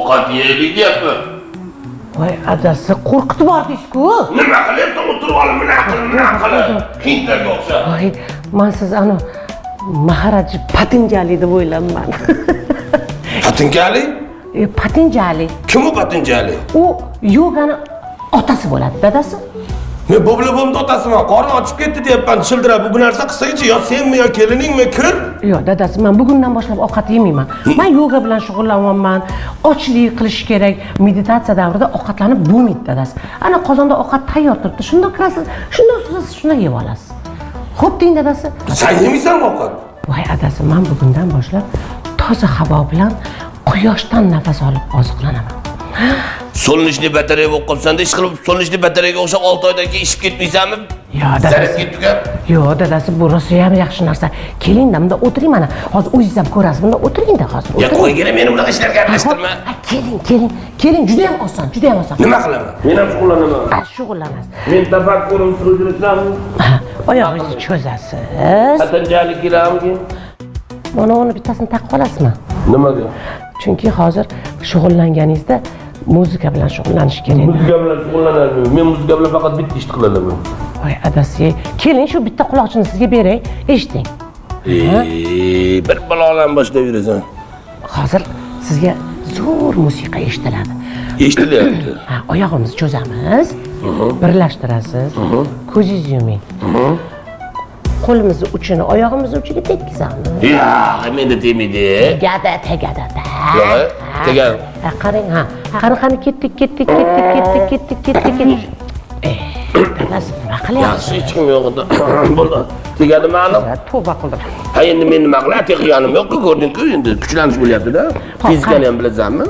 ovqat yeylik deyapman. Voy adasi qo'rqitib yubordingiz-ku. Nima qilyapsan? O'tirib olib, nima qilib? Hindlarga o'xshab. Voy, men siz ana Maharaji Patanjali deb o'yladim. Patanjali? Patanjali. Kim u Patanjali? U yogani otasi bo'ladi, dadasi. Men bo'bla-bo'mda otasiman, qorni ochib ketdi deyapman, shildirab. Bu narsa qilsangchi, yo senmi yo keliningmi, kir? Yo'q, dadasi, men bugundan boshlab ovqat yemayman. Men yoga bilan shug'ullanyapman. Ochlik qilish kerak. Meditatsiya davrida ovqatlanib bo'lmaydi, dadasi. Ana qozonda ovqat tayyor turibdi. Shunda kirasiz, shunda siz shunda yeb olasiz. Xo'p deng, dadasi. Sen yemaysan ovqat? Voy adasi, men bugundan boshlab toza havo bilan quyoshdan nafas olib oziqlanaman. So'lnishli batareya bo'lib qolsanda, ish qilib so'lnishli batareyaga o'xshab 6 oydan keyin ishib ketmaysanmi? Yo'q, dadasi. Yo'q, dadasi, bu rosa ham yaxshi narsa. Keling-da, bunda o'tiring mana. Hozir o'zingiz ham ko'rasiz. Bunda o'tiring-da hozir. Ya qo'ygina meni bunaqa ishlarga aralashtirma. Keling, juda ham oson, juda ham oson. Nima qilaman? Men ham shug'ullanaman. Shug'ullanasiz. Men tafakkurim surujirsan. Oyog'ingizni cho'zasiz. Patanjali kiramki. Mana uni bittasini taqib olasizmi? Nimaga? Chunki hozir shug'ullanganingizda muzika bilan shug'ullanish kerak. Muzika bilan shug'ullanarman. Men muzika bilan faqat bitta ish qilaman. Voy adasi, keling shu bitta quloqchini sizga beray, eshiting. Bir balolarni boshlab yurasan. Hozir sizga zo'r musiqa eshitiladi. Eshitilyapti. Ha, oyog'imizni cho'zamiz, birlashtirasiz, ko'zingizni yuming. Qo'limizni uchini oyog'imizni uchiga tekkizamiz. Yo'q, menda tegmaydi. Tegadi. Yo'q, tegadi. Qarang, ha. Qani ketdik. Dadasi, nima qilyapsiz? Yaxshi, hech kim yo'q edi. Bo'ldi. Tegadi ma'lum. Tavba qildim. Ha, endi men nima qilay? Teg'anim yo'q-ku, ko'rding-ku, endi kuchlanish bo'lyapti-da. Fizikani ham bilasanmi?